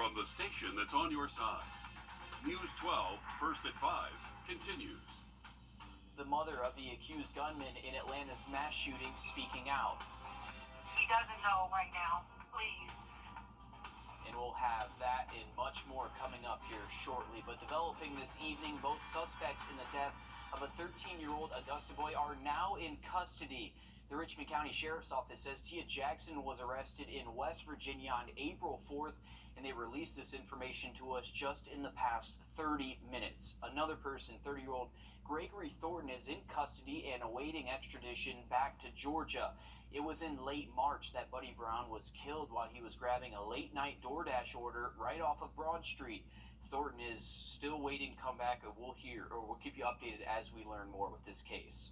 from the station that's on your side. News 12, first at 5, continues. The mother of the accused gunman in Atlanta's mass shooting speaking out. He doesn't know right now. Please. And we'll have that and much more coming up here shortly. But developing this evening, both suspects in the death of a 13-year-old Augusta boy are now in custody. The Richmond County Sheriff's Office says Tia Jackson was arrested in West Virginia on April 4th, and they released this information to us just in the past 30 minutes. Another person, 30-year-old Gregory Thornton, is in custody and awaiting extradition back to Georgia. It was in late March that Buddy Brown was killed while he was grabbing a late-night DoorDash order right off of Broad Street. Thornton is still waiting to come back, and we'll keep you updated as we learn more with this case.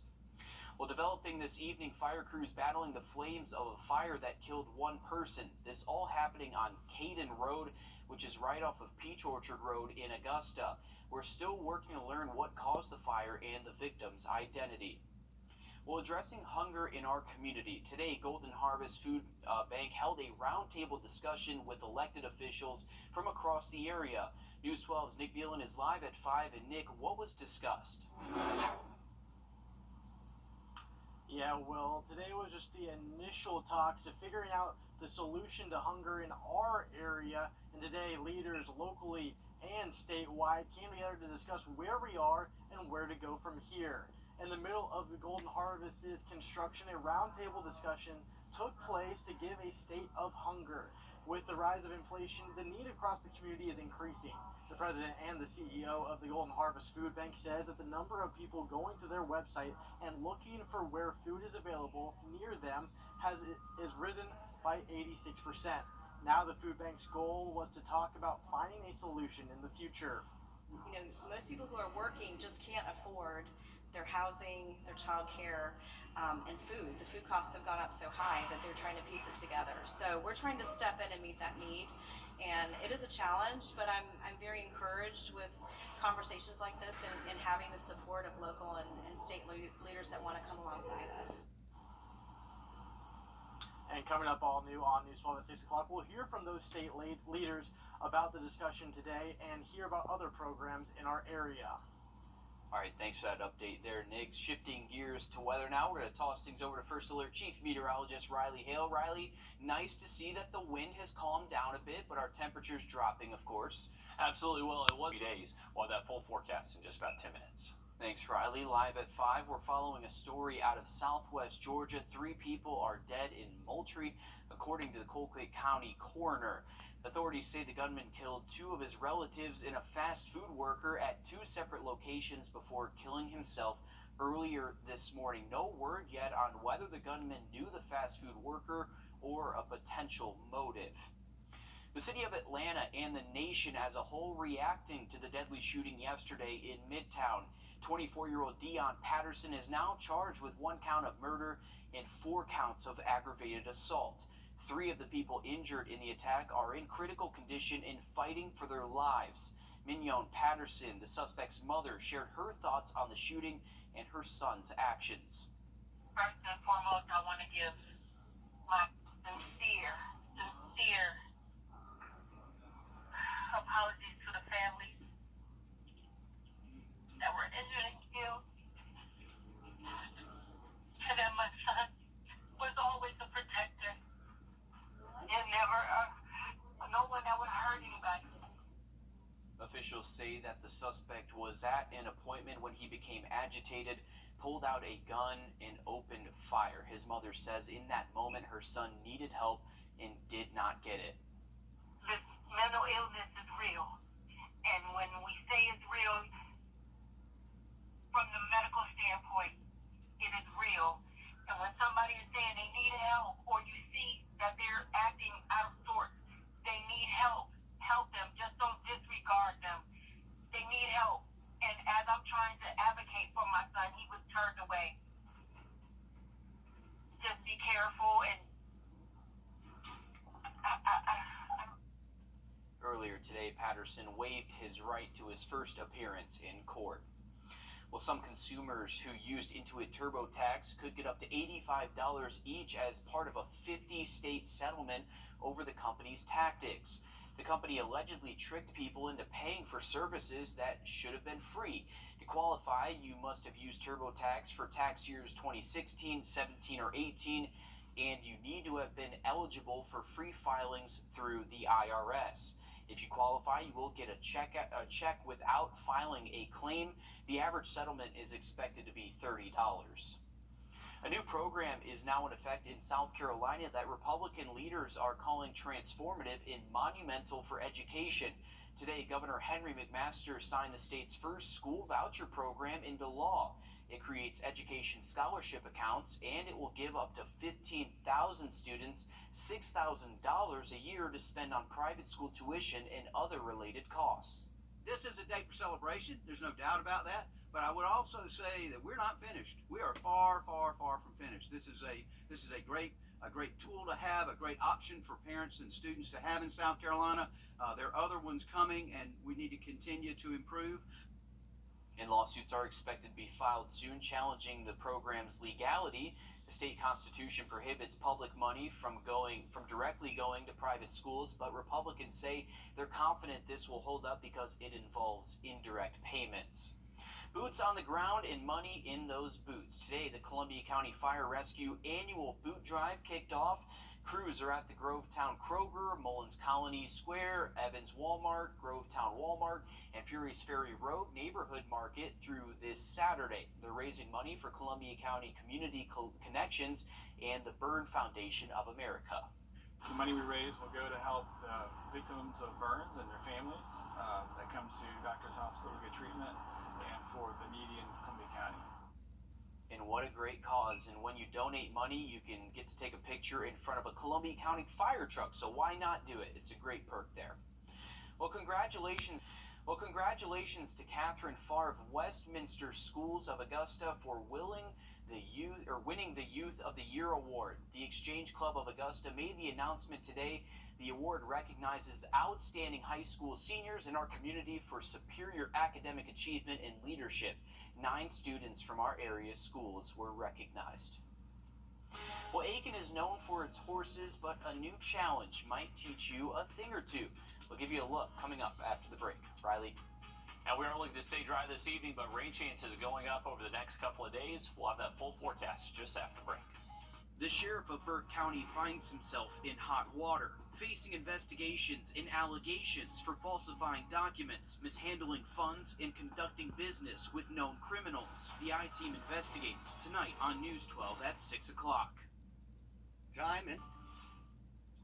Well, developing this evening, fire crews battling the flames of a fire that killed one person. This all happening on Caden Road, which is right off of Peach Orchard Road in Augusta. We're still working to learn what caused the fire and the victim's identity. Well, addressing hunger in our community, today Golden Harvest Food Bank held a roundtable discussion with elected officials from across the area. News 12's Nick Beelan is live at 5. And Nick, what was discussed? Yeah, well, today was just the initial talks of figuring out the solution to hunger in our area. And today, leaders locally and statewide came together to discuss where we are and where to go from here. In the middle of the Golden Harvest's construction, a roundtable discussion took place to give a state of hunger. With the rise of inflation, the need across the community is increasing. The president and the CEO of the Golden Harvest Food Bank says that the number of people going to their website and looking for where food is available near them is risen by 86%. Now the food bank's goal was to talk about finding a solution in the future. You know, most people who are working just can't afford their housing, their child care, and food. The food costs have gone up so high that they're trying to piece it together. So we're trying to step in and meet that need. And it is a challenge, but I'm very encouraged with conversations like this and having the support of local and state leaders that want to come alongside us. And coming up all new on News 12 at 6 o'clock, we'll hear from those state leaders about the discussion today and hear about other programs in our area. All right, thanks for that update there, Nick. Shifting gears to weather now, we're going to toss things over to First Alert Chief Meteorologist Riley Hale. Riley, nice to see that the wind has calmed down a bit, but our temperature's dropping, of course. Absolutely. Well, it was 3 days. We'll have that full forecast in just about 10 minutes. Thanks, Riley. Live at 5, we're following a story out of southwest Georgia. 3 people are dead in Moultrie, according to the Colquitt County coroner. Authorities say the gunman killed 2 of his relatives and a fast food worker at 2 separate locations before killing himself earlier this morning. No word yet on whether the gunman knew the fast food worker or a potential motive. The city of Atlanta and the nation as a whole reacting to the deadly shooting yesterday in Midtown. 24-year-old Dion Patterson is now charged with 1 count of murder and 4 counts of aggravated assault. 3 of the people injured in the attack are in critical condition and fighting for their lives. Mignon Patterson, the suspect's mother, shared her thoughts on the shooting and her son's actions. First and foremost, I want to give my sincere apologies to the families that were injured and killed, and that my son was always a protector and never no one that would hurt anybody. Officials say that the suspect was at an appointment when he became agitated, pulled out a gun, and opened fire. His mother says in that moment her son needed help and did not get it. This mental illness is real, and when we say it's real, from the medical standpoint, it is real. And when somebody is saying they need help, or you see that they're acting out of sorts, they need help. Help them. Just don't disregard them. They need help. And as I'm trying to advocate for my son, he was turned away. Just be careful. And Earlier today, Patterson waived his right to his first appearance in court. Well, some consumers who used Intuit TurboTax could get up to $85 each as part of a 50-state settlement over the company's tactics. The company allegedly tricked people into paying for services that should have been free. To qualify, you must have used TurboTax for tax years 2016, 17, or 18, and you need to have been eligible for free filings through the IRS. If you qualify, you will get a check without filing a claim. The average settlement is expected to be $30. A new program is now in effect in South Carolina that Republican leaders are calling transformative and monumental for education. Today, Governor Henry McMaster signed the state's first school voucher program into law. It creates education scholarship accounts, and it will give up to 15,000 students $6,000 a year to spend on private school tuition and other related costs. This is a day for celebration. There's no doubt about that. But I would also say that we're not finished. We are far, far, far from finished. This is a great tool to have, a great option for parents and students to have in South Carolina. There are other ones coming, and we need to continue to improve. And lawsuits are expected to be filed soon challenging the program's legality. The state constitution prohibits public money from directly going to private schools, but Republicans say they're confident this will hold up because it involves indirect payments. Boots on the ground and money in those boots. Today, the Columbia County Fire Rescue annual boot drive kicked off. Crews are at the Grovetown Kroger, Mullins Colony Square, Evans Walmart, Grovetown Walmart, and Furys Ferry Road Neighborhood Market through this Saturday. They're raising money for Columbia County Community Connections and the Burn Foundation of America. The money we raise will go to help victims of burns and their families that come to Doctors Hospital to get treatment, and for the needy in Columbia County. And what a great cause. And when you donate money, you can get to take a picture in front of a Columbia County fire truck. So why not do it? It's a great perk there. Well, congratulations to Catherine Farr of Westminster Schools of Augusta for winning the Youth of the Year award. The Exchange Club of Augusta made the announcement today. The award recognizes outstanding high school seniors in our community for superior academic achievement and leadership. 9 students from our area schools were recognized. Well, Aiken is known for its horses, but a new challenge might teach you a thing or two. We'll give you a look coming up after the break. Riley? And we are looking to stay dry this evening, but rain chances going up over the next couple of days. We'll have that full forecast just after break. The sheriff of Burke County finds himself in hot water, facing investigations and allegations for falsifying documents, mishandling funds, and conducting business with known criminals. The I-Team investigates tonight on News 12 at 6 o'clock.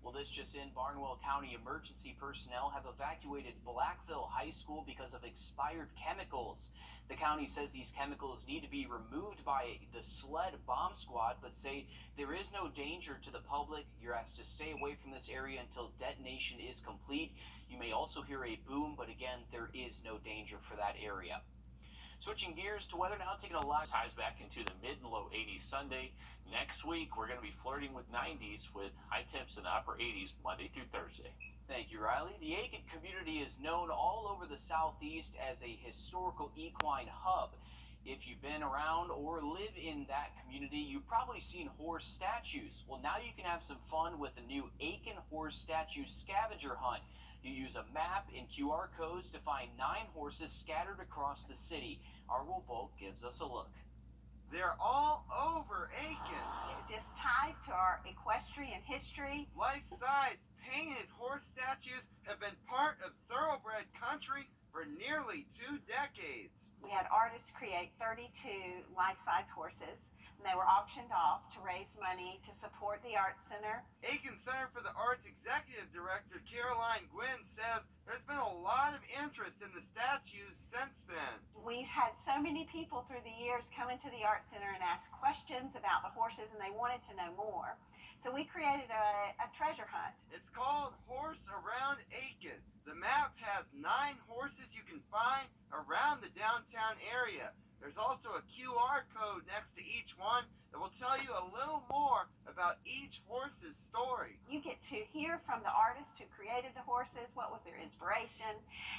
Well, this just in, Barnwell County emergency personnel have evacuated Blackville High School because of expired chemicals. The county says these chemicals need to be removed by the SLED bomb squad, but say there is no danger to the public. You're asked to stay away from this area until detonation is complete. You may also hear a boom, but again, there is no danger for that area. Switching gears to weather now, taking a lot of Highs back into the mid and low 80s Sunday. Next week, we're going to be flirting with 90s with high temps in the upper 80s Monday through Thursday. Thank you, Riley. The Aiken community is known all over the southeast as a historical equine hub. If you've been around or live in that community, you've probably seen horse statues. Well, now you can have some fun with the new Aiken Horse Statue Scavenger Hunt. You use a map and QR codes to find 9 horses scattered across the city. Our Will Volk gives us a look. They're all over Aiken. It just ties to our equestrian history. Life-size painted horse statues have been part of thoroughbred country for nearly 2 decades. We had artists create 32 life-size horses, and they were auctioned off to raise money to support the Arts Center. Aiken Center for the Arts Executive Director Caroline Gwynn says there's been a lot of interest in the statues since then. We've had so many people through the years come into the Arts Center and ask questions about the horses, and they wanted to know more. So we created a treasure hunt. It's called Horse Around Aiken. The map has 9 horses you can find around the downtown area. There's also a QR code next to each one that will tell you a little more about each horse's story. You get to hear from the artists who created the horses, what was their inspiration,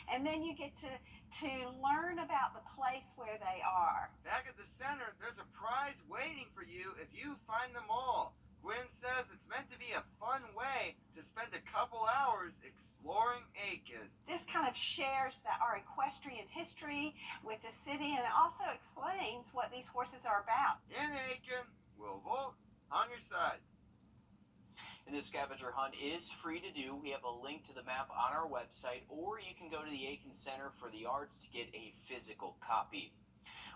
and then you get to learn about the place where they are. Back at the center, there's a prize waiting for you if you find them all. Gwynn says it's meant to be a fun way to spend a couple hours exploring of shares our equestrian history with the city, and it also explains what these horses are about. In Aiken, we'll vote on your side. And this scavenger hunt is free to do. We have a link to the map on our website, or you can go to the Aiken Center for the Arts to get a physical copy.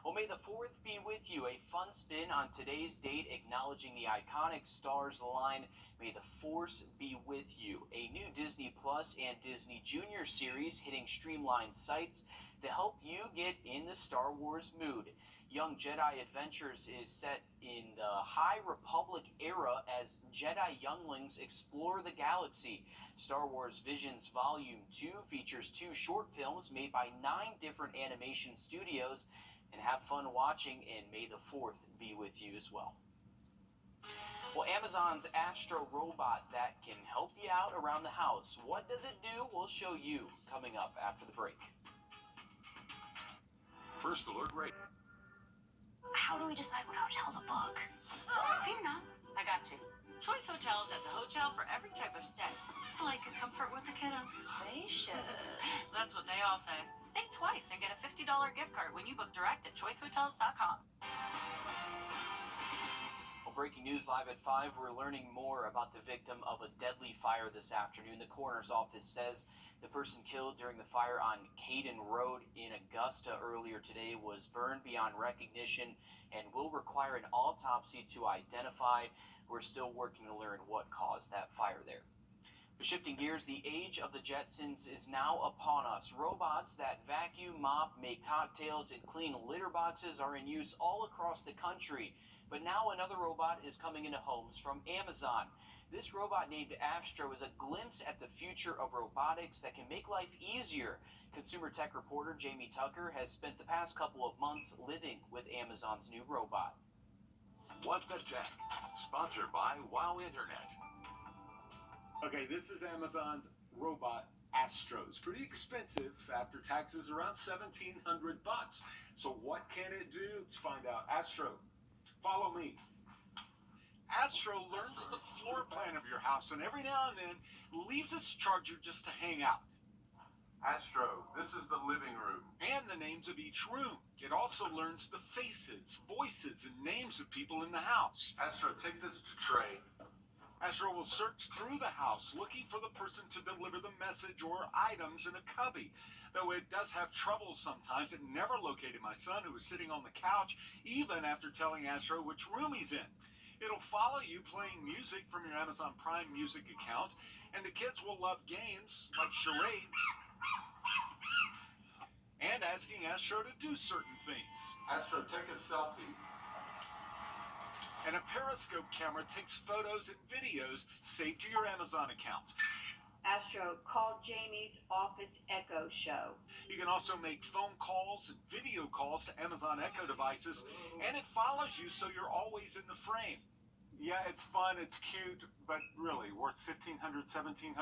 Well, may the 4th be with you. A fun spin on today's date, acknowledging the iconic Stars line. May the Force be with you. A new Disney Plus and Disney Junior series hitting streamlined sites to help you get in the Star Wars mood. Young Jedi Adventures is set in the High Republic era as Jedi younglings explore the galaxy. Star Wars Visions Volume 2 features 2 short films made by 9 different animation studios. And have fun watching, and may the 4th be with you as well. Well, Amazon's Astro robot that can help you out around the house. What does it do? We'll show you coming up after the break. First Alert Radio. How do we decide what hotel to book? Fear not, I got you. Choice Hotels has a hotel for every type of stay. Like a comfort with the kiddos. Spacious. That's what they all say. Stay twice and get a $50 gift card when you book direct at choicehotels.com. Well, breaking news live at 5. We're learning more about the victim of a deadly fire this afternoon. The coroner's office says the person killed during the fire on Caden Road in Augusta earlier today was burned beyond recognition and will require an autopsy to identify. We're still working to learn what caused that fire there. Shifting gears, the age of the Jetsons is now upon us. Robots that vacuum, mop, make cocktails, and clean litter boxes are in use all across the country. But now another robot is coming into homes from Amazon. This robot named Astro is a glimpse at the future of robotics that can make life easier. Consumer tech reporter Jamie Tucker has spent the past couple of months living with Amazon's new robot. What the Tech, sponsored by Wow Internet. Okay, this is Amazon's robot Astro. It's pretty expensive after taxes, around $1,700 bucks. So what can it do? Let's find out. Astro, follow me. Astro learns the floor plan of your house and every now and then leaves its charger just to hang out. Astro, this is the living room. And the names of each room. It also learns the faces, voices, and names of people in the house. Astro, take this to Trey. Astro will search through the house looking for the person to deliver the message or items in a cubby. Though it does have trouble sometimes, it never located my son who was sitting on the couch, even after telling Astro which room he's in. It'll follow you playing music from your Amazon Prime Music account, and the kids will love games like charades and asking Astro to do certain things. Astro, take a selfie. And a periscope camera takes photos and videos saved to your Amazon account. Astro, call Jamie's Office Echo Show. You can also make phone calls and video calls to Amazon Echo devices, and it follows you so you're always in the frame. Yeah, it's fun, it's cute, but really worth $1,500, $1,700.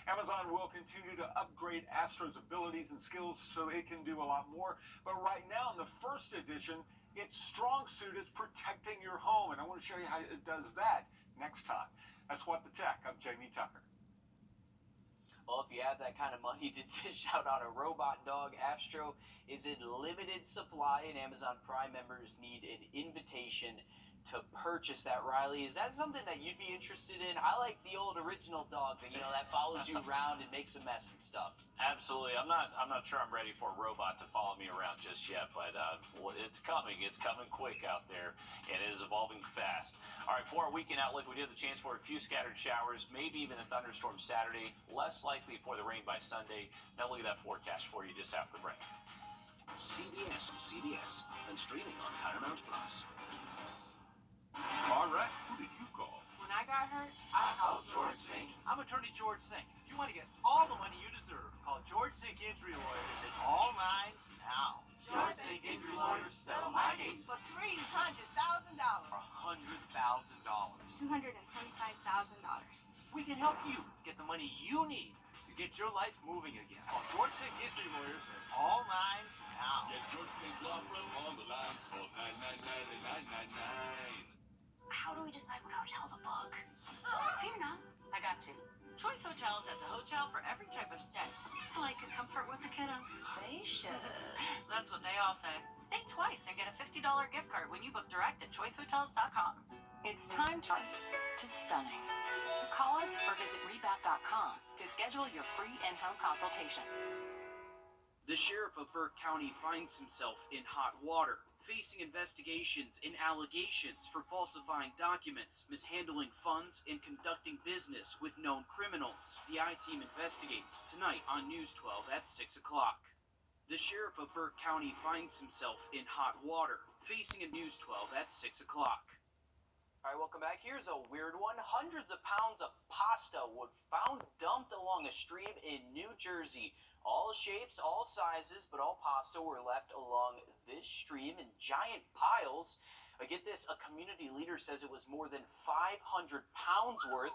Amazon will continue to upgrade Astro's abilities and skills so it can do a lot more. But right now, in the first edition, its strong suit is protecting your home, and I want to show you how it does that next time. That's What the Tech. I'm Jamie Tucker. Well, if you have that kind of money to dish out on a robot dog, Astro is in limited supply, and Amazon Prime members need an invitation to purchase that. Riley, is that something that you'd be interested in? I like the old original dog that, that follows you around and makes a mess and stuff. Absolutely. I'm not sure I'm ready for a robot to follow me around just yet, but it's coming. It's coming quick out there, and it is evolving fast. All right, for our weekend outlook, we do have the chance for a few scattered showers, maybe even a thunderstorm Saturday, less likely for the rain by Sunday. Now look at that forecast for you just after the break. CBS, and streaming on Paramount Plus. All right, who did you call? When I got hurt, I called George Sink. I'm attorney George Sink. If you want to get all the money you deserve, call George Sink Injury Lawyers at all lines now. George Sink Injury Lawyers settle my case for $300,000. For $100,000. $225,000. We can help you get the money you need to get your life moving again. Call George Sink Injury Lawyers at all lines now. Get George Sink Law Firm on the line. Call 999-9999. How do we decide what hotel to book? Fear not, I got you. Choice Hotels has a hotel for every type of stay. Like a kiddo. Spacious. That's what they all say. Stay twice and get a $50 gift card when you book direct at choicehotels.com. It's time to stunning. Call us or visit rebath.com to schedule your free in-home consultation. The sheriff of Burke County finds himself in hot water, facing investigations and allegations for falsifying documents, mishandling funds, and conducting business with known criminals. The I-Team investigates tonight on News 12 at 6 o'clock. The sheriff of Burke County finds himself in hot water, facing a News 12 at 6 o'clock. All right, welcome back. Here's a weird one. Hundreds of pounds of pasta were found dumped along a stream in New Jersey. All shapes, all sizes, but all pasta were left along this stream in giant piles. Get this, a community leader says it was more than 500 pounds worth.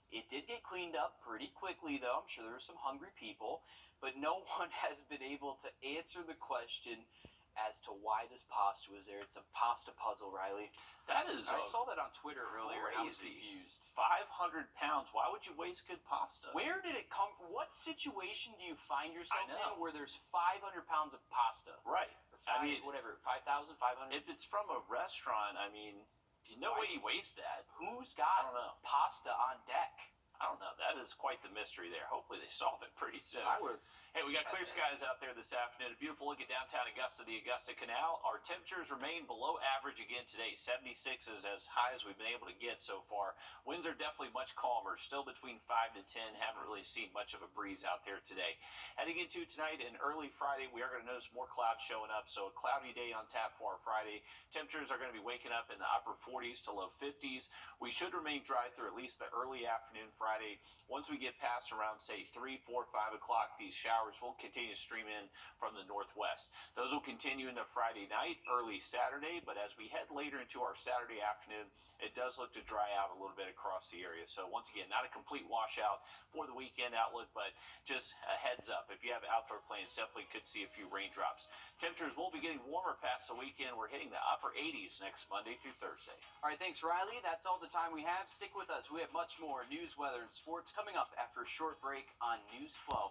It did get cleaned up pretty quickly, though. I'm sure there were some hungry people, but no one has been able to answer the question as to why this pasta was there. It's a pasta puzzle, Riley. That is I saw that on Twitter earlier, and I was crazy. confused. 500 pounds. Why would you waste good pasta? Where did it come from? What situation do you find yourself I know. in where there's 500 pounds of pasta? Right. Or five, I mean, whatever, 5,000, 500? if it's from a restaurant, I mean, no way you waste that. Who's I got don't know. pasta on deck? I don't know. That is quite the mystery there. Hopefully they solve it pretty soon. I would. Hey, we got clear skies out there this afternoon. A beautiful look at downtown Augusta, the Augusta Canal. Our temperatures remain below average again today. 76 is as high as we've been able to get so far. Winds are definitely much calmer, still between 5 to 10. Haven't really seen much of a breeze out there today. Heading into tonight and early Friday, we are going to notice more clouds showing up. So a cloudy day on tap for our Friday. Temperatures are going to be waking up in the upper 40s to low 50s. We should remain dry through at least the early afternoon Friday. Once we get past around, say, 3, 4, 5 o'clock, these showers will continue to stream in from the northwest. Those will continue into Friday night, early Saturday, but as we head later into our Saturday afternoon, it does look to dry out a little bit across the area. So once again, not a complete washout for the weekend outlook, but just a heads up. If you have outdoor plans, definitely could see a few raindrops. Temperatures will be getting warmer past the weekend. We're hitting the upper 80s next Monday through Thursday. All right, thanks, Riley. That's all the time we have. Stick with us. We have much more news, weather, and sports coming up after a short break on News 12.